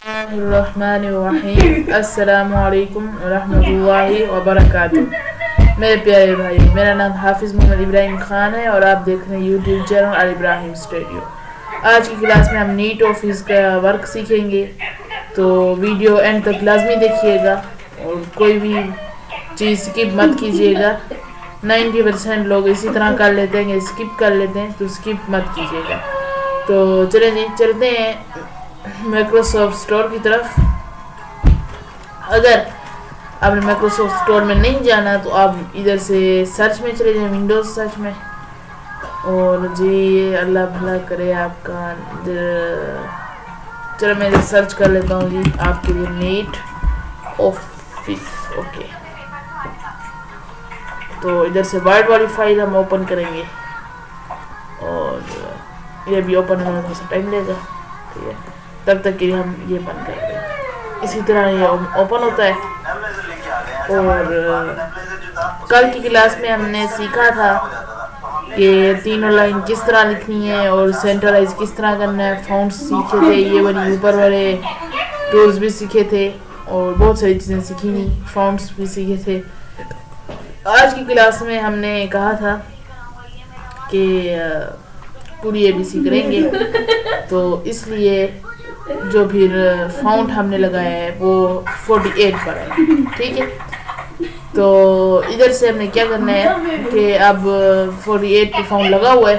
बिस्मिल्लाहिर्रहमानिर्रहीम। अस्सलामु अलैकुम रहमतुल्लाहि व बरकातुहू। मेरे प्यारे भाई, मेरा नाम हाफिज़ मोहम्मद इब्राहिम ख़ान है और आप देख रहे हैं यूट्यूब चैनल अल इब्राहिम स्टूडियो। आज की क्लास में हम नीट ऑफिस का वर्क सीखेंगे, तो वीडियो एंड तक लाजमी देखिएगा और कोई भी चीज़ स्किप मत कीजिएगा। 90% लोग इसी तरह कर लेते हैं, स्किप कर लेते हैं, तो स्किप मत कीजिएगा। तो चलें जी, चलते हैं माइक्रोसॉफ्ट स्टोर की तरफ। अगर आपने माइक्रोसॉफ्ट स्टोर में नहीं जाना तो आप इधर से सर्च में चले जाएं, विंडोज सर्च में। और जी अल्लाह भला करे आपका। चलो मैं इधर सर्च कर लेता हूँ जी आपके लिए, नीट ऑफिस। ओके, तो इधर से वर्ड वाली फाइल हम ओपन करेंगे और ये भी ओपन होने में थोड़ा सा टाइम लेगा, ठीक है। तब तक के लिए हम ये बंद कर देंगे। इसी तरह ये ओपन होता है। और कल की क्लास में हमने सीखा था कि तीनों लाइन किस तरह लिखनी है और सेंट्रलाइज किस तरह करना है। फाउंड्स सीखे थे, ये वाली ऊपर वाले टूल्स भी सीखे थे और बहुत सारी चीज़ें सीखी नहीं, फाउंड्स भी सीखे थे। आज की क्लास में हमने कहा था कि पूरी ABC करेंगे, तो इसलिए जो फिर फाउंड हमने लगाया है वो 48 पर है, ठीक है। तो इधर से हमने क्या करना है कि अब 48 पे फाउंड लगा हुआ है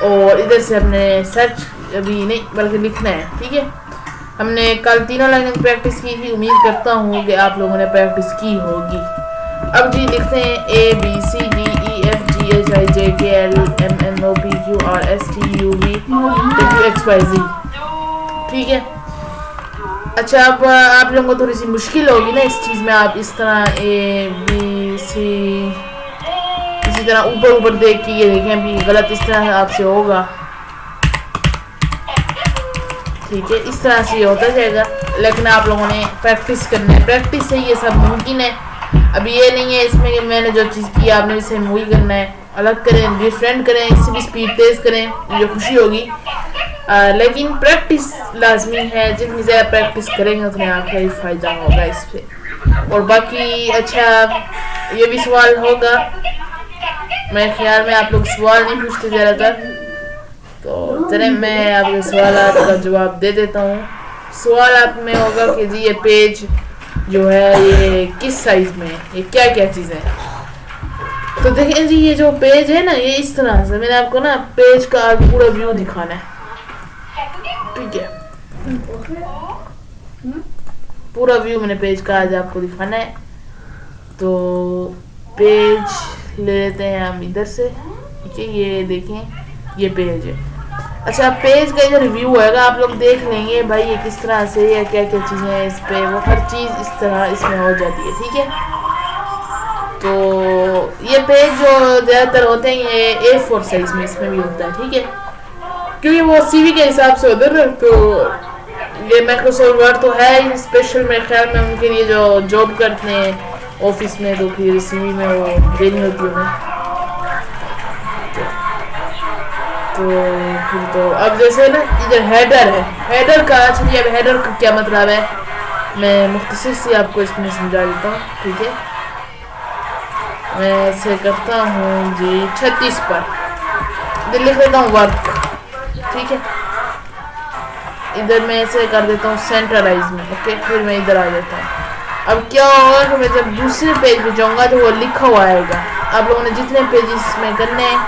और इधर से हमने सर्च अभी नहीं बल्कि लिखना है, ठीक है। हमने कल तीनों लाइनों की प्रैक्टिस की थी, उम्मीद करता हूँ कि आप लोगों ने प्रैक्टिस की होगी। अब जी लिखते हैं ABCDEFGHIJKLMNOPQRSTUVWXYZ, ठीक है। अच्छा, अब आप लोगों को थोड़ी सी मुश्किल होगी ना इस चीज़ में। आप इस तरह ABC इसी तरह ऊपर ऊपर देख के ये देखें भी गलत इस तरह आपसे होगा, ठीक है। इस तरह से ये होता जाएगा, लेकिन आप लोगों ने प्रैक्टिस करना है। प्रैक्टिस से ये सब मुमकिन है। अभी ये नहीं है इसमें कि मैंने जो चीज़ की आपने भी सेम वही करना है। अलग करें, डिफरेंट करें, इससे भी स्पीड तेज़ करें, मुझे खुशी होगी। लेकिन प्रैक्टिस लाजमी है। जितनी ज़्यादा प्रैक्टिस करेंगे उतना आपका ही फ़ायदा होगा इस पर। और बाकी अच्छा, ये भी सवाल होगा, मेरे ख्याल में आप लोग सवाल नहीं पूछते ज़्यादातर, तो चलें मैं आपके सवाल का जवाब दे देता हूँ। सवाल आप में होगा कि जी ये पेज जो है ये किस साइज़ में है, ये क्या क्या चीज़ें हैं। तो देखें जी, ये जो पेज है ना, ये इस तरह से मैंने आपको ना पेज का पूरा व्यू दिखाना है, ठीक है। पूरा व्यू मैंने पेज का आज आपको दिखाना है। तो पेज ले लेते हैं हम इधर से, ठीक है। ये देखें, ये पेज है। अच्छा, पेज का इधर व्यू होगा, आप लोग देख लेंगे भाई ये किस तरह से या क्या क्या चीज़ें हैं इस पे, वो हर चीज़ इस तरह इसमें हो जाती है, ठीक है। तो ये पेज जो ज़्यादातर होते हैं ये A4 साइज में इसमें भी होता है, ठीक है, क्योंकि वो CV के हिसाब से होता है। तो ये माइक्रोसॉफ्ट वर्ड तो है ही स्पेशल, मेरे ख्याल में उनके लिए जो जॉब करते हैं ऑफिस में, तो फिर CV में वो देनी होती है उन्हें। तो फिर तो अब जैसे ना इधर हेडर है, हेडर का चलिए, अब हेडर का क्या मतलब है मैं मुख्तसर से आपको इसमें समझा देता हूँ, ठीक है। मैं ऐसे करता हूँ जी 36 पर, इधर लिख देता हूँ वर्क, ठीक है। इधर मैं ऐसे कर देता हूँ सेंट्रलाइज में, ओके। फिर मैं इधर आ जाता हूँ। अब क्या होगा कि मैं जब दूसरे पेज पे जाऊँगा तो वो लिखा हुआ आएगा। आप लोगों ने जितने पेजेस में करने हैं,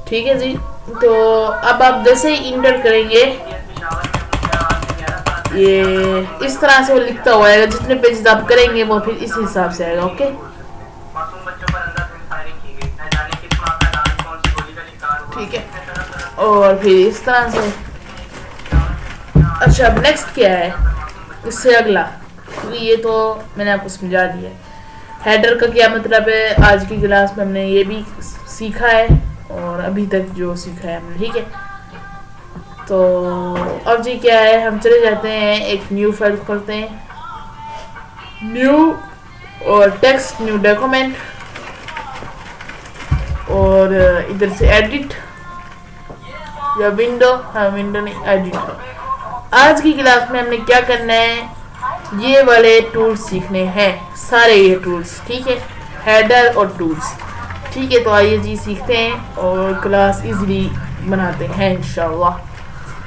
ठीक है जी। तो अब आप जैसे ही इंटर करेंगे ये इस तरह से वो लिखता हुआ आएगा। जितने पेजेस आप करेंगे वो फिर इस हिसाब से आएगा, ओके, ठीक है। और फिर इस तरह से। अच्छा, अब नेक्स्ट क्या है, इससे अगला, क्योंकि ये तो मैंने आपको समझा दिया। हेडर का क्या मतलब है आज की क्लास में हमने ये भी सीखा है और अभी तक जो सीखा है हमने, ठीक है। तो अब जी क्या है, हम चले जाते हैं एक न्यू फाइल खोलते हैं, न्यू और टेक्स्ट न्यू डॉक्यूमेंट, और इधर से एडिट या विंडो, हाँ विंडो नहीं एडिट, आज की क्लास में हमने क्या करना है, ये वाले टूल्स सीखने हैं, सारे ये टूल्स, ठीक है, हेडर और टूल्स, ठीक है। तो आइए जी सीखते हैं और क्लास इजीली बनाते हैं इंशाल्लाह।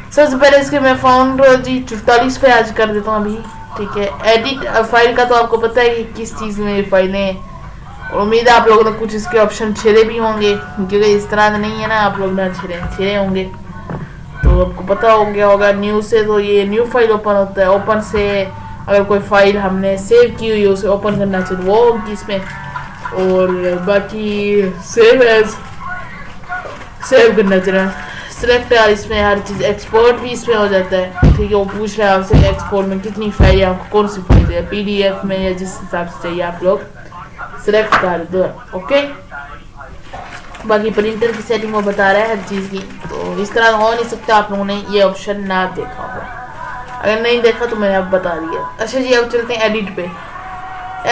सबसे पहले इसके मैं फाउंड जी 44 पे आज कर देता हूँ अभी, ठीक है। एडिट फाइल का तो आपको पता है कि किस चीज़ में फाइलें हैं, और उम्मीद है आप लोगों ने कुछ इसके ऑप्शन छेड़े भी होंगे, क्योंकि इस तरह नहीं है ना आप लोग ना छेड़े होंगे, तो आपको पता हो गया होगा। न्यू से तो ये न्यू फाइल ओपन होता है, ओपन से अगर कोई फाइल हमने सेव की हुई है उसे ओपन करना चाहिए वो होगी इसमें, और बाकी सेव एज सेव करना चाहिए। सिलेक्ट इसमें हर चीज़, एक्सपोर्ट भी इसमें हो जाता है, ठीक है। वो पूछ रहा है आपसे एक्सपोर्ट में कितनी फाइल है, आपको कौन सी फाइल है, PDF में या जिस हिसाब से चाहिए आप लोग सिलेक्ट कर दो, ओके। बाकी प्रिंटर की सेटिंग वो बता रहा है हर चीज़ की, तो इस तरह हो नहीं सकता आप लोगों ने ये ऑप्शन ना देखा हो, अगर नहीं देखा तो मैंने अब बता दिया। अच्छा जी अब चलते हैं एडिट पे।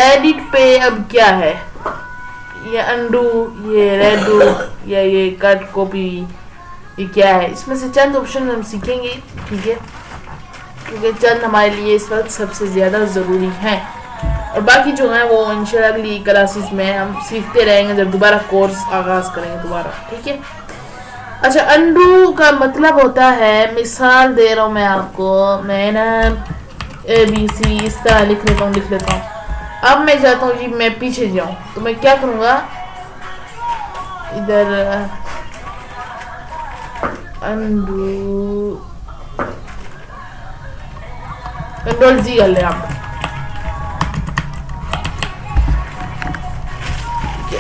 एडिट पे अब क्या है, ये अंडू, ये रेडू या ये कट कॉपी, ये क्या है, इसमें से चंद ऑप्शन हम सीखेंगे, ठीक है, क्योंकि चंद हमारे लिए इस वक्त सबसे ज़्यादा ज़रूरी हैं, और बाकी जो है वो इंशाल्लाह अगली क्लासेस में हम सीखते रहेंगे जब दोबारा कोर्स आगाज़ करेंगे दोबारा, ठीक है। अच्छा, अंडू का मतलब होता है, मिसाल दे रहा हूँ मैं आपको, मैं ना ABC इस तरह लिख लेता हूँ। अब मैं चाहता हूँ जी मैं पीछे जाऊँ, तो मैं क्या करूँगा, इधर अंडू Ctrl+G कर ले आप,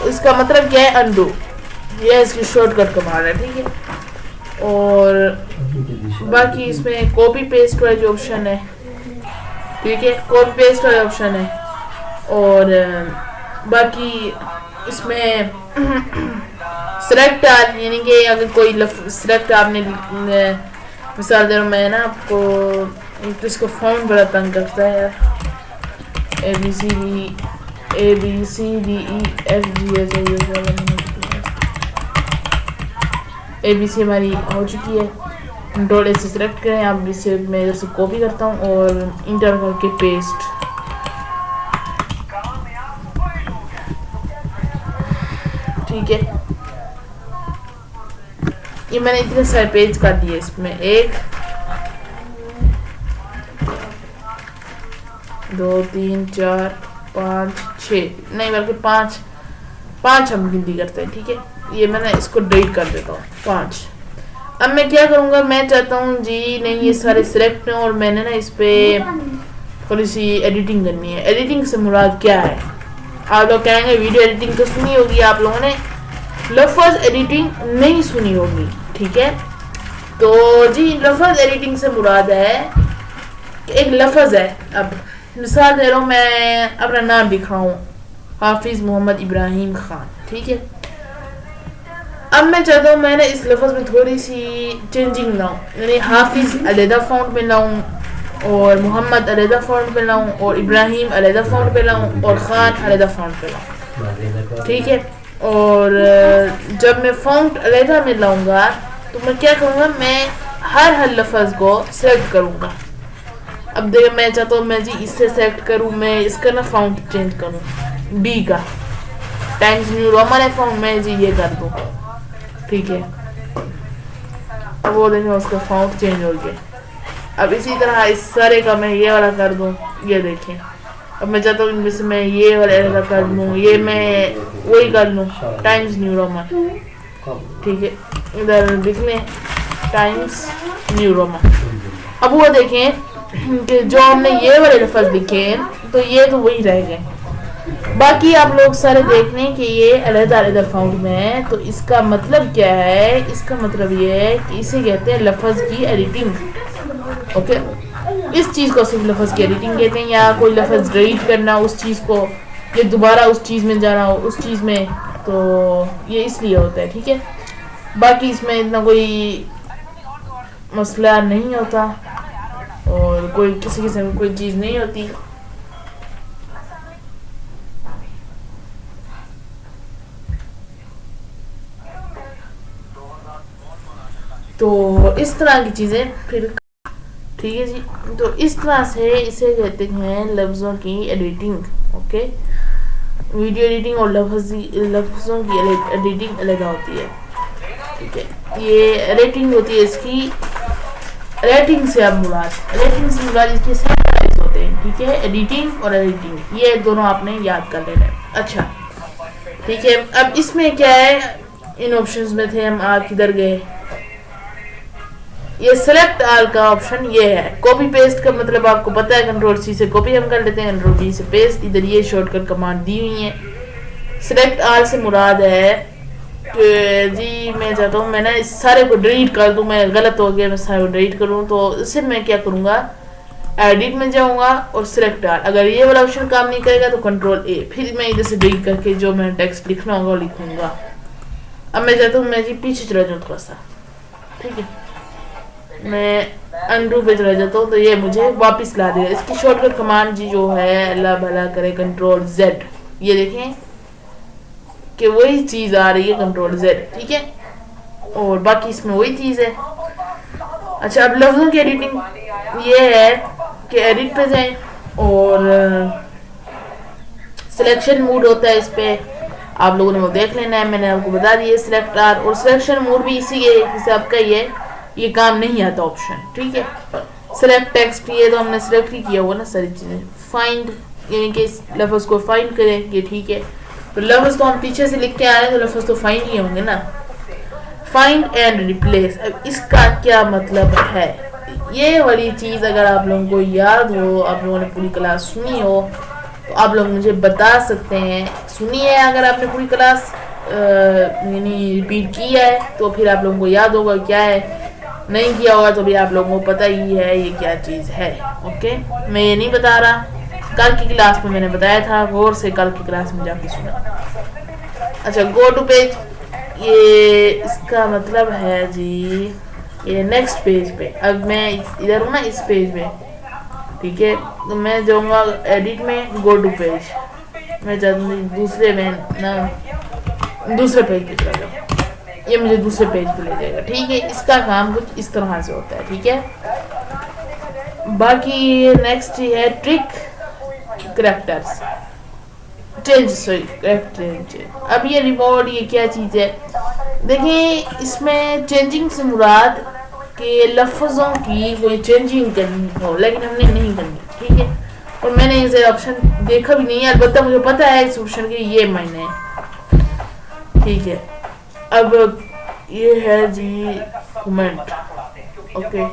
इसका मतलब क्या है अंडू, ये इसकी शॉर्टकट कमांड है, ठीक है। और बाकी इसमें कॉपी पेस्ट वाला जो ऑप्शन है, ठीक है, कॉपी पेस्ट वाला ऑप्शन है, और बाकी इसमें सिलेक्ट यानी कि अगर कोई सिलेक्ट आपने मिसाल दे रहा हूँ मैं ना आपको, तो इसको फॉन्ट बड़ा तंग करता है यार, ABC हमारी हो चुकी है। Ctrl से सिलेक्ट करें आप, इसे मैं इधर से कॉपी करता हूँ और इंटर करके पेस्ट, ठीक है। ये मैंने इतने सारे पेज कर दिए, इसमें 1 2 3 4 5 6 नहीं बल्कि 5 हम गिनती करते हैं, ठीक है। ये मैंने इसको डिलीट कर देता हूँ 5। अब मैं क्या करूँगा, मैं चाहता हूँ जी नहीं ये सारे सिलेक्ट हैं, और मैंने ना इस पे थोड़ी सी एडिटिंग करनी है। एडिटिंग से मुराद क्या है, आप लोग कहेंगे वीडियो एडिटिंग तो सुनी होगी आप लोगों ने, लफ्ज़ एडिटिंग नहीं सुनी होगी, ठीक है। तो जी लफ्ज़ एडिटिंग से मुराद है कि एक लफ्ज़ है, अब मिसाल दे रहा हूँ मैं अपना नाम लिख रहा हूँ हाफिज़ मोहम्मद इब्राहिम खान, ठीक है। अब मैं चाहता हूँ मैंने इस लफ्ज़ में थोड़ी सी चेंजिंग लाऊँ, यानी हाफिज़ अलहदा फॉन्ट में लाऊँ, और मोहम्मद अलहदा फॉन्ट पे लाऊँ, और इब्राहिम अलहदा फॉन्ट पे लाऊँ, और ख़ान अलहदा फॉन्ट पे लाऊँ, ठीक है। और जब मैं फॉन्ट अलहदा में लाऊंगा तो मैं क्या करूँगा, मैं हर लफ्ज़ को सेलेक्ट करूँगा। अब देखिए मैं चाहता हूँ मैं जी इससे सेलेक्ट करूँ, मैं इसका ना फॉन्ट चेंज करूँ, B का टाइम्स न्यू रोमन है फॉन्ट, मैं जी ये कर दूँ, ठीक है। अब वो देखें उसका फॉन्ट चेंज हो गया। अब इसी तरह इस सारे का मैं ये वाला कर दूँ, ये देखें। अब मैं चाहता हूँ इनमें से मैं ये वाला कर दूँ, ये मैं वही कर लूँ टाइम्स न्यू रोमन, ठीक है। इधर लिख लें टाइम्स न्यू रोमन। अब वो देखें कि जो हमने ये वाले लफ्ज़ लिखे हैं तो ये तो वही रह गए, बाकी आप लोग सारे देख लें कि ये अलग-अलग फॉन्ट में है। तो इसका मतलब क्या है, इसका मतलब ये है कि इसे कहते हैं लफ्ज़ की एडिटिंग, ओके। इस चीज़ को सिर्फ लफ्ज़ की एडिटिंग कहते हैं, या कोई लफ्ज़ डिलीट करना उस चीज़ को, या दोबारा उस चीज़ में जाना उस चीज़ में, तो ये इसलिए होता है, ठीक है। बाकी इसमें इतना कोई मसला नहीं होता, और कोई किसी किस्म की कोई चीज़ नहीं होती। तो इस तरह की चीज़ें फिर ठीक है जी। तो इस तरह से इसे कहते हैं लफ्ज़ों की एडिटिंग। ओके, वीडियो एडिटिंग और लफ्ज़ों की एडिटिंग अलग होती है। ठीक है, ये रेटिंग होती है इसकी। रेटिंग से अब मुराद, रेटिंग से मुराद इसके सेंटराइज होते हैं। ठीक है, एडिटिंग और एडिटिंग ये दोनों आपने याद कर लेना है। अच्छा ठीक है, अब इसमें क्या है, इन ऑप्शंस में थे हम, आप किधर गए, ये सेलेक्ट ऑल का ऑप्शन ये है। कॉपी पेस्ट का मतलब आपको पता है, कंट्रोल सी से कॉपी हम कर लेते हैं, कंट्रोल वी से पेस्ट। इधर ये शॉर्टकट कमांड दी हुई है। सेलेक्ट ऑल से मुराद है कि जी मैं चाहता हूँ मैं ना इस सारे को डिलीट कर दूँ, मैं गलत हो गया, मैं सारे को डिलीट करूँ। तो इससे मैं क्या करूँगा, एडिट में जाऊँगा और सिलेक्ट ऑल। अगर ये वाला ऑप्शन काम नहीं करेगा तो कंट्रोल ए, फिर मैं इधर से डिलीट करके जो मैं टेक्स्ट लिखना होगा वो लिखूँगा। अब मैं चाहता हूँ मैं जी पीछे चला जाऊँ थोड़ा सा। ठीक है, मैं अनडू पे चला जाता हूँ तो ये मुझे वापस ला देगा। इसकी शॉर्टकट कमांड जी जो है, अल्लाह भला करे, कंट्रोल जेड। ये देखें कि वही चीज़ आ रही है, कंट्रोल जेड। ठीक है, और बाकी इसमें वही चीज़ है। अच्छा, अब लफ्ज़ों की एडिटिंग ये है कि एडिट पे जाएं और सिलेक्शन मूड होता है, इस पे आप लोगों ने वो देख लेना है, मैंने आपको बता दिया। सिलेक्ट आर और सिलेक्शन मूड भी इसी के हिसाब का ही है, ये काम नहीं आता ऑप्शन। ठीक है, सिलेक्ट टेक्स्ट ये तो हमने सिलेक्ट ही किया हुआ ना सारी चीज़ें। फाइंड यानी कि लफ्ज़ को फाइंड करें, ये ठीक है। तो लफ्ज़ तो हम पीछे से लिख के आ रहे हैं तो लफ्ज़ तो फाइंड ही होंगे ना। फाइंड एंड रिप्लेस, अब इसका क्या मतलब है, ये वाली चीज़ अगर आप लोगों को याद हो, आप लोगों ने पूरी क्लास सुनी हो तो आप लोग मुझे बता सकते हैं। सुनी है अगर आपने पूरी क्लास यानी रिपीट किया है तो फिर आप लोगों को याद होगा क्या है, नहीं किया होगा तो भी आप लोगों को पता ही है ये क्या चीज़ है। ओके, मैं ये नहीं बता रहा, कल की क्लास में मैंने बताया था, गौर से कल की क्लास में जाके सुना। अच्छा, गो टू पेज, ये इसका मतलब है जी ये नेक्स्ट पेज पे। अब मैं इधर हूँ ना इस पेज पे, ठीक है, तो मैं जाऊँगा एडिट में, गो टू पेज, मैं दूसरे में ना दूसरे पेज पे चला जाऊँ, ये मुझे दूसरे पेज पे ले जाएगा। ठीक है, इसका काम कुछ इस तरह से होता है। ठीक है, बाकी नेक्स्ट है trick characters change, sorry change. अब ये रिवॉर्ड ये क्या चीज़ है, देखिए इसमें चेंजिंग से मुराद के लफ्ज़ों की कोई चेंजिंग करनी हो, लेकिन हमने नहीं करनी। ठीक है, और मैंने इसे ऑप्शन देखा भी नहीं है, अलबत्ता मुझे पता है इस ऑप्शन के ये मायने है। ठीक है, अब ये है जी कमेंट। ओके,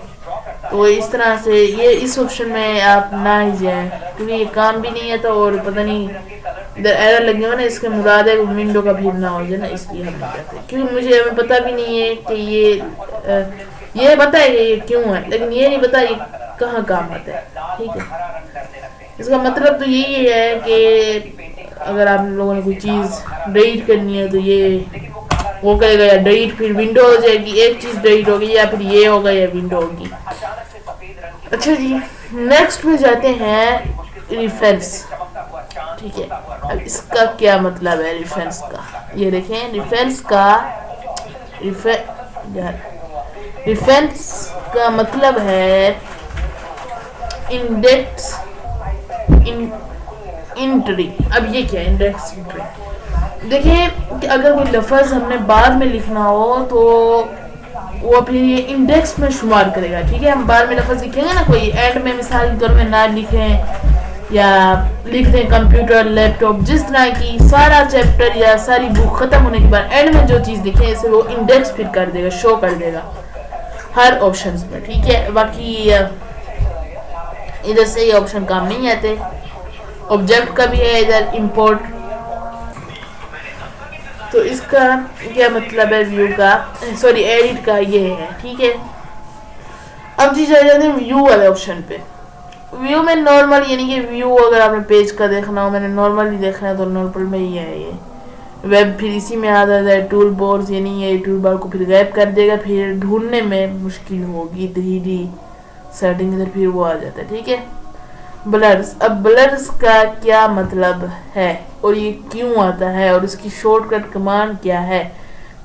तो इस तरह से ये इस ऑप्शन में आप ना ही जाएं क्योंकि ये काम भी नहीं है, तो और पता नहीं इधर एरर लगे हो ना, इसके मुराद है विंडो का भी ना हो जाए ना, इसलिए हम नहीं करते, क्योंकि मुझे हमें पता भी नहीं है कि ये पता है कि ये क्यों है, लेकिन ये नहीं पता ये कहाँ काम आता है। ठीक है, इसका मतलब तो यही है कि अगर आप लोगों ने कोई चीज़ डिलीट करनी है तो ये वो करेगा, या डिलीट फिर विंडो हो जाएगी, एक चीज़ डिलीट होगी या फिर ये होगा या विंडो होगी। अच्छा जी, नेक्स्ट में जाते हैं रेफरेंस। ठीक है, अब इसका क्या मतलब है रेफरेंस का, ये देखें रेफरेंस का रेफरेंस का मतलब है इंडेक्स इंट्री। अब ये क्या है इंडेक्स इंट्री, देखिए कि अगर कोई लफ्ज़ हमने बाद में लिखना हो तो वो फिर ये इंडेक्स में शुमार करेगा। ठीक है, हम बाद में लफ्ज़ लिखेंगे ना कोई, एंड में मिसाल के तौर में ना लिखें या लिख दें कंप्यूटर लैपटॉप, जिस तरह की सारा चैप्टर या सारी बुक ख़त्म होने के बाद एंड में जो चीज़ लिखें इसे वो इंडेक्स फिर कर देगा, शो कर देगा हर ऑप्शन में। ठीक है, बाकी इधर से ये ऑप्शन काम नहीं आते। ऑब्जेक्ट का भी है इधर इंपोर्ट, तो इसका क्या मतलब है व्यू का, सॉरी एडिट का ये है। ठीक है, अब जी चले जाते हैं व्यू वाले ऑप्शन पे। व्यू में नॉर्मल यानी कि व्यू अगर आपने पेज का देखना हो, मैंने नॉर्मल ही देखना है तो नॉर्मल में ही है ये वेब, फिर इसी में आ जाता है टूल बार्स, यानी ये टूल बार को फिर गायब कर देगा, फिर ढूंढने में मुश्किल होगी, 3D सेटिंग इधर फिर वो आ जाता है। ठीक है, ब्लर्स, अब ब्लर्स का क्या मतलब है और ये क्यों आता है और इसकी शॉर्टकट कमांड क्या है।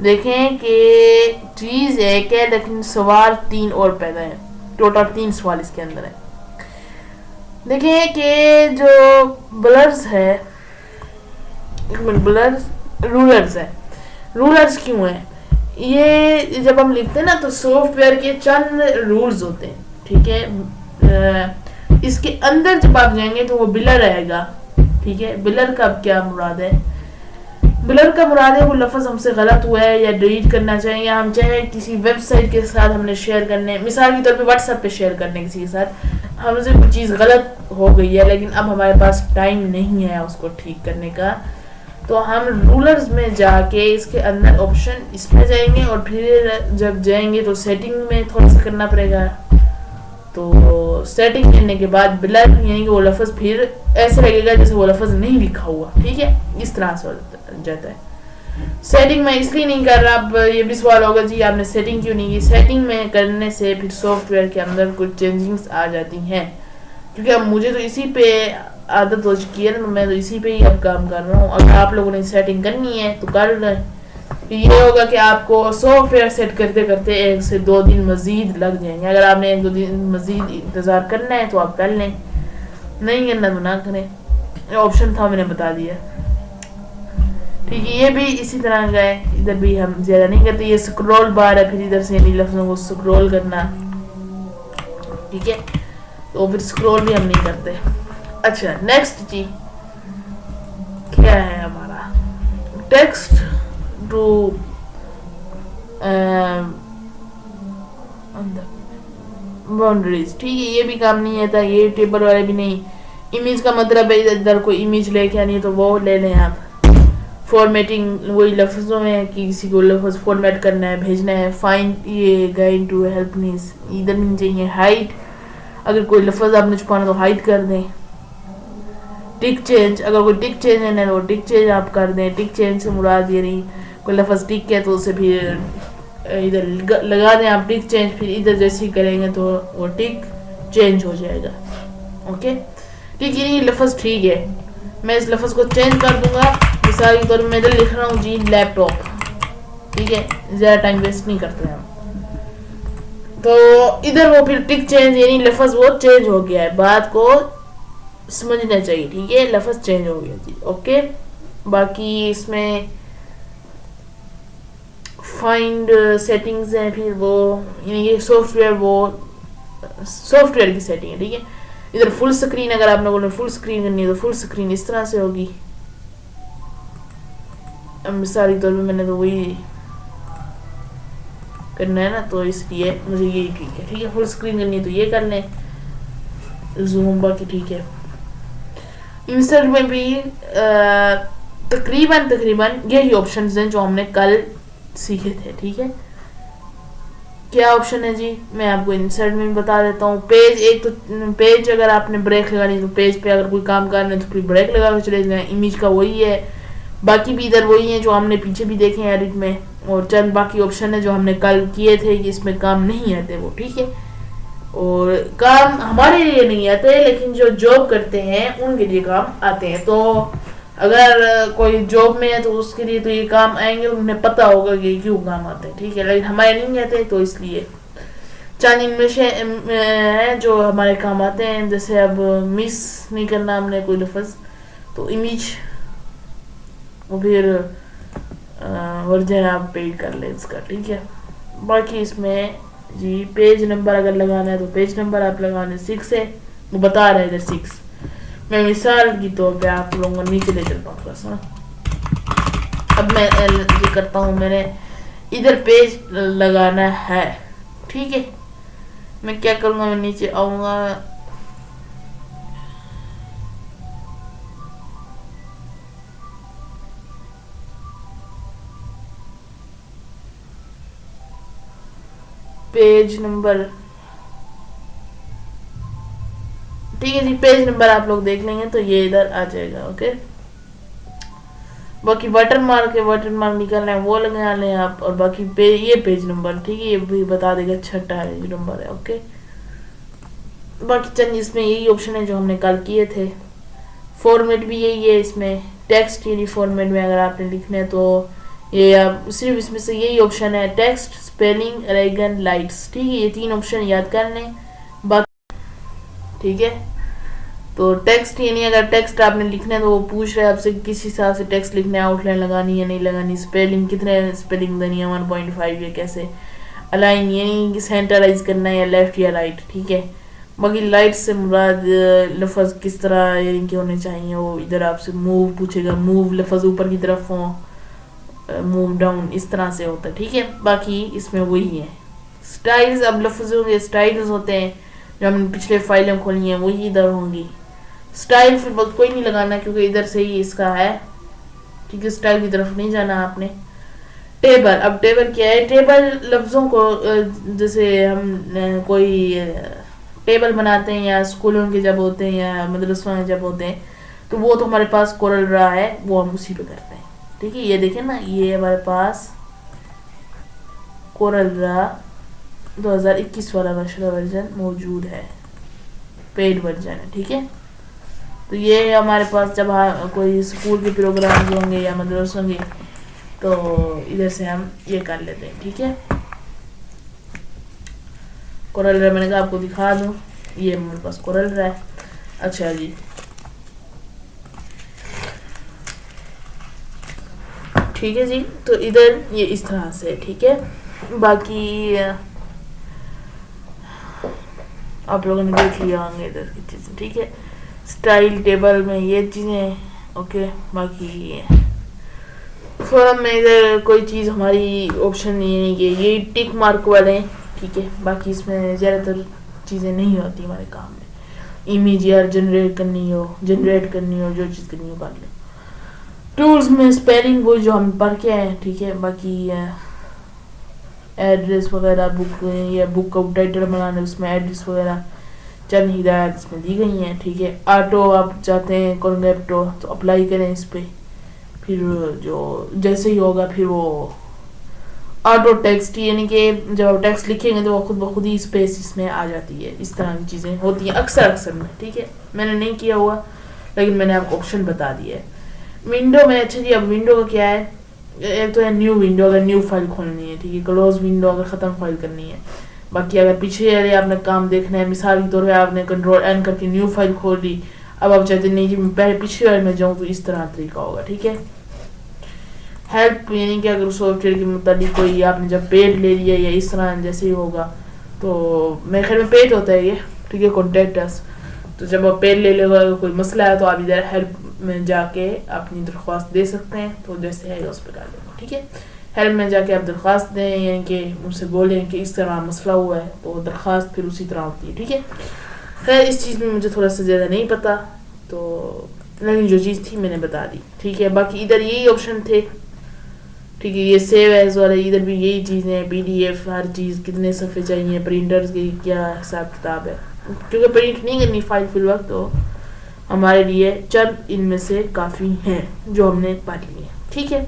देखें कि चीज़ एक है लेकिन सवाल तीन और पैदा है। टोटल 3 सवाल इसके अंदर है। देखिए कि जो ब्लर्स है, ब्लर्स रूलर्स है, रूलर्स क्यों है? ये जब हम लिखते हैं ना तो सॉफ्टवेयर के चंद रूल्स होते हैं, ठीक है। इसके अंदर जब आप जाएंगे तो वो बिलर आएगा, ठीक है। बिलर का क्या मुराद है? बिलर का मुराद है वो लफ्ज हमसे गलत हुआ है या डिलीट करना चाहिए, या हम चाहे किसी वेबसाइट के साथ हमने शेयर करने, मिसाल के तौर पे व्हाट्सएप पे शेयर करने किसी के साथ, हमसे कोई चीज़ गलत हो गई है लेकिन अब हमारे पास टाइम नहीं है उसको ठीक करने का, तो हम रूलर्स में जाके इसके अंदर ऑप्शन इसमें जाएंगे और फिर जब जाएंगे तो सेटिंग में थोड़ा सा करना पड़ेगा। तो सेटिंग करने के बाद ब्लर यानी कि वो लफ्ज़ फिर ऐसे लगेगा जैसे वो लफ्ज़ नहीं लिखा हुआ, ठीक है। इस तरह से जाता है। सेटिंग में इसलिए नहीं कर रहा, अब ये भी सवाल होगा जी आपने सेटिंग क्यों नहीं की? सेटिंग में करने से फिर सॉफ्टवेयर के अंदर कुछ चेंजिंग्स आ जाती हैं, क्योंकि अब मुझे तो इसी पे आदत हो चुकी है ना, मैं तो इसी पे ही अब काम कर रहा हूँ। अगर आप लोगों ने सेटिंग करनी है तो कर लें। ये होगा कि आपको सॉफ्टवेयर सेट करते करते 1 से 2 दिन मजीद लग जाएंगे। अगर आपने 1-2 दिन मजीद इंतज़ार करना है तो आप कर लें, नहीं करना तो ना करें। ऑप्शन था मैंने बता दिया, ठीक है। ये भी इसी तरह का है, इधर भी हम ज़्यादा नहीं करते। ये स्क्रॉल बार है, फिर इधर से इन लफ्ज़ों को स्क्रॉल करना, ठीक है। तो फिर स्क्रॉल भी हम नहीं करते। अच्छा, नेक्स्ट जी क्या है हमारा? टेक्स्ट टू बाउंड्रीज, ठीक है। ये भी काम नहीं आता, ये टेबल वाले भी नहीं। इमेज का मतलब है इधर कोई इमेज लेके आनी है तो वो ले लें आप। फॉर्मेटिंग वही लफ्ज़ों में कि किसी को लफ्ज़ फॉर्मेट करना है, भेजना है। फाइंड ये गाइड टू हेल्पनेस, इधर नहीं चाहिए। हाइड, अगर कोई लफ्ज़ आपने छुपाना तो हाइड कर दें। टिक चेंज, अगर कोई टिक चेंज है ना तो टिक चेंज आप कर दें। टिक चेंज से मुराद ये नहीं कोई लफ्ज़ टिक है तो उसे फिर इधर लगा दें आप टिक चेंज, फिर इधर जैसे ही करेंगे तो वो टिक चेंज हो जाएगा, ओके। ठीक है, ये लफ्ज़ ठीक है, मैं इस लफ्ज़ को चेंज कर दूंगा। मिसाल के तौर पर मैं इधर लिख रहा हूँ जी लैपटॉप, ठीक है, ज़्यादा टाइम वेस्ट नहीं करते हैं हम। तो इधर वो फिर टिक चेंज यानी लफ्ज़ वो चेंज हो गया है, बात को समझना चाहिए, ठीक है। लफ्ज़ चेंज हो गया जी, ओके। बाकी इसमें फाइंड सेटिंग्स हैं, फिर वो यानी सॉफ्टवेयर, वो सॉफ्टवेयर की सेटिंग है, ठीक है। इधर फुल स्क्रीन, अगर आप लोगों ने फुल स्क्रीन करनी है तो फुल स्क्रीन इस तरह से होगी। अब मिसाल के तौर पे मैंने तो वही करना है ना, तो इसलिए मुझे यही ठीक है, ठीक है। फुल स्क्रीन करनी है तो ये कर लें, जूम, बाकी ठीक है। इंसर्ट में भी तकरीबन यही ऑप्शंस हैं जो हमने कल सीखे थे, ठीक है। क्या ऑप्शन है जी, मैं आपको इंसर्ट में बता देता हूँ। पेज, एक तो पेज अगर आपने ब्रेक लगानी तो पेज पे अगर कोई काम करना है तो फिर ब्रेक लगा कर चले जाए। इमेज का वही है, बाकी भी इधर वही है जो हमने पीछे भी देखे हैं एडिट में, और चंद बाकी ऑप्शन है जो हमने कल किए थे कि इसमें काम नहीं आते वो, ठीक है। और काम हमारे लिए नहीं आते लेकिन जो जॉब करते हैं उनके लिए काम आते हैं। तो अगर कोई जॉब में है तो उसके लिए तो ये काम आएंगे, उन्हें पता होगा कि क्यों काम आते हैं, ठीक है। लेकिन हमारे नहीं आते तो इसलिए चंद इनमें से हैं जो हमारे काम आते हैं। जैसे अब मिस नहीं करना हमने कोई लफ्ज़, तो इमेज, वो फिर वर्जन आप पेड कर लें इसका, ठीक है। बाकी इसमें जी पेज नंबर अगर लगाना है तो पेज नंबर आप लगाने 6 है, वो बता रहा है इधर 6। मैं मिसाल की तौर पे आप लोगों को नीचे ले चलता हूँ थोड़ा सा। अब मैं ये करता हूँ, मैंने इधर पेज लगाना है, ठीक है। मैं क्या करूँगा, मैं नीचे आऊँगा, पेज नंबर, ठीक है जी। पेज नंबर आप लोग देख लेंगे तो ये इधर आ जाएगा, ओके। बाकी वाटर मार्क है, वाटर मार्क निकालना है वो लगा लें आप। और बाकी ये पेज नंबर, ठीक है, ये भी बता देगा 6 नंबर है, ओके। बाकी चंद इसमें यही ऑप्शन है जो हमने कल किए थे। फॉर्मेट भी यही है इसमें, टेक्स्ट यानी फॉर्मेट में अगर आपने लिखना है तो ये आप सिर्फ इसमें से यही ऑप्शन है, टेक्स्ट, स्पेलिंग, एलेगेंट, लाइट्स, ठीक है। ये 3 ऑप्शन याद कर लें। ठीक है। तो टेक्स्ट यानी अगर टेक्स्ट आपने लिखना है तो वो पूछ रहा है आपसे किस हिसाब से टेक्स्ट लिखना है, आउटलाइन लगानी है नहीं लगानी, स्पेलिंग कितने स्पेलिंग देनी है 1.5 या कैसे, अलाइन यानी सेंटराइज करना है या लेफ्ट या राइट, ठीक है। बाकी लाइट से मुराद लफ्ज़ किस तरह यानी कि होने चाहिए, वो इधर आपसे मूव पूछेगा, मूव लफ्ज़ ऊपर की तरफ हो, मूव डाउन इस तरह से होता है, ठीक है। बाकी इसमें वही है स्टाइल्स, अब लफ्ज़ों के स्टाइल्स होते हैं जो हमने पिछले फाइलें खोली हैं वही इधर होंगी। स्टाइल फिर वक्त कोई नहीं लगाना क्योंकि इधर से ही इसका है, ठीक है। स्टाइल की तरफ नहीं जाना आपने। टेबल, अब टेबल क्या है, टेबल लफ्ज़ों को जैसे हम कोई टेबल बनाते हैं या स्कूलों के जब होते हैं या मदरसों में जब होते हैं तो वो तो हमारे पास कोरल ड्रा है, वो हम उसी पे करते हैं, ठीक है। ये देखें ना, ये हमारे पास कोरल ड्रा 2021 वाला नशरा वर्जन मौजूद है, पेड वर्जन है, ठीक है। तो ये हमारे पास जब कोई स्कूल के प्रोग्राम होंगे या मदरसों होंगे तो इधर से हम ये कर लेते हैं, ठीक है। कोरल ड्रा मैंने कहा आपको दिखा दूं, ये मेरे पास कोरल ड्रा है। अच्छा जी, ठीक है जी। तो इधर ये इस तरह से, ठीक है। बाकी आप लोगों ने देख लिया होंगे इधर की चीज़ें, ठीक है। स्टाइल टेबल में ये चीज़ें, ओके। बाकी फॉर्म में इधर कोई चीज़ हमारी ऑप्शन नहीं है कि ये टिक मार्क वाले, ठीक है। बाकी इसमें ज़्यादातर चीज़ें नहीं होती हमारे काम में। इमेज यार जनरेट करनी हो जो चीज़ करनी हो कर लो। टूल्स में स्पेलिंग वो जो हम पढ़ के आए, ठीक है। बाकी एड्रेस वगैरह बुक या बुक का टाइटल बनाने उसमें एड्रेस वगैरह चंद हिदायत इसमें दी गई हैं, ठीक है। ऑटो आप चाहते हैं कॉन्गेप्टो तो अप्लाई करें इस पर, फिर जो जैसे ही होगा फिर वो ऑटो टेक्स्ट यानी कि जब आप टेक्स्ट लिखेंगे तो वो खुद ब खुद ही स्पेस इसमें आ जाती है। इस तरह की चीज़ें होती हैं अक्सर में, ठीक है। मैंने नहीं किया हुआ लेकिन मैंने आपको ऑप्शन बता दिया है। विंडो में, अच्छा जी, अब विंडो का क्या है, एक तो है न्यू विंडो, अगर न्यू फाइल खोलनी है, ठीक है। क्लोज विंडो अगर ख़त्म फाइल करनी है। बाकी अगर पीछे वाले आपने काम देखना है, मिसाल के तौर पे आपने Ctrl+N करके न्यू फाइल खोल ली, अब आप चाहते नहीं जी मैं पहले पिछले वाले में जाऊँ तो इस तरह तरीका होगा, ठीक है। हेल्प यानी कि अगर सॉफ्टवेयर के मुताबिक कोई आपने जब पेड ले लिया या इस तरह जैसे ही होगा तो मेरे ख्याल में पेड होता है ये, ठीक है। कॉन्टेक्ट अस, तो जब आप पेड ले लेगा कोई मसला है तो आप इधर हेल्प में जाके अपनी दरख्वास्त दे सकते हैं, तो जैसे है उस पर डाल देंगे, ठीक है। हेल्प में जाके आप दरख्वास्त दें यानी कि उनसे बोलें कि इस तरह मसला हुआ है, तो दरख्वास्त फिर उसी तरह होती है, ठीक है। खैर इस चीज़ में मुझे थोड़ा सा ज़्यादा नहीं पता, तो लेकिन जो चीज़ थी मैंने बता दी, ठीक है। बाकी इधर यही ऑप्शन थे, ठीक है। ये सेव एज वाले, इधर भी यही चीज़ें हैं, PDF हर चीज़, कितने सफ़े चाहिए, प्रिंटर्स की क्या हिसाब किताब है, क्योंकि प्रिंट नहीं करनी फाइल फिल वक्त, तो हमारे लिए चंद इनमें से काफ़ी हैं जो हमने पढ़ लिए, ठीक है।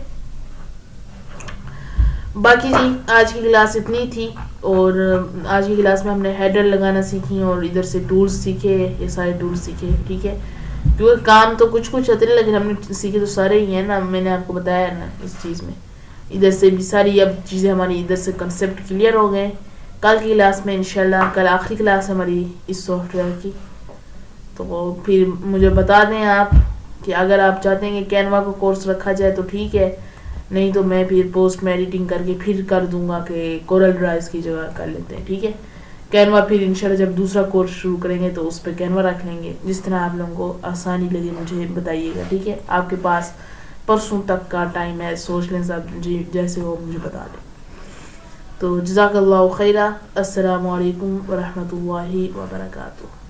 बाकी जी आज की क्लास इतनी थी, और आज की क्लास में हमने हेडर लगाना सीखी और इधर से टूल्स सीखे, ये सारे टूल्स सीखे, ठीक है। क्योंकि काम तो कुछ कुछ होते हैं लेकिन हमने सीखे तो सारे ही हैं ना, मैंने आपको बताया ना इस चीज़ में। इधर से भी सारी अब चीज़ें हमारी इधर से कंसेप्ट क्लियर हो गए। कल की क्लास में इंशाल्लाह, कल आखिरी क्लास है हमारी इस सॉफ्टवेयर की, तो फिर मुझे बता दें आप कि अगर आप चाहते हैं कि कैनवा का कोर्स रखा जाए तो ठीक है, नहीं तो मैं फिर पोस्ट में एडिटिंग करके फिर कर दूंगा कि कोरल ड्रा इसकी जगह कर लेते हैं, ठीक है। कैनवा फिर इंशाल्लाह जब दूसरा कोर्स शुरू करेंगे तो उस पर कैनवा रख लेंगे, जिस तरह आप लोगों को आसानी लगे मुझे बताइएगा, ठीक है। आपके पास परसों तक का टाइम है, सोच लें सब जी जैसे हो मुझे बता दें। तो जज़ाकल्लाहु खैरा, अस्सलामु अलैकुम व रहमतुल्लाहि व बरकातुहू।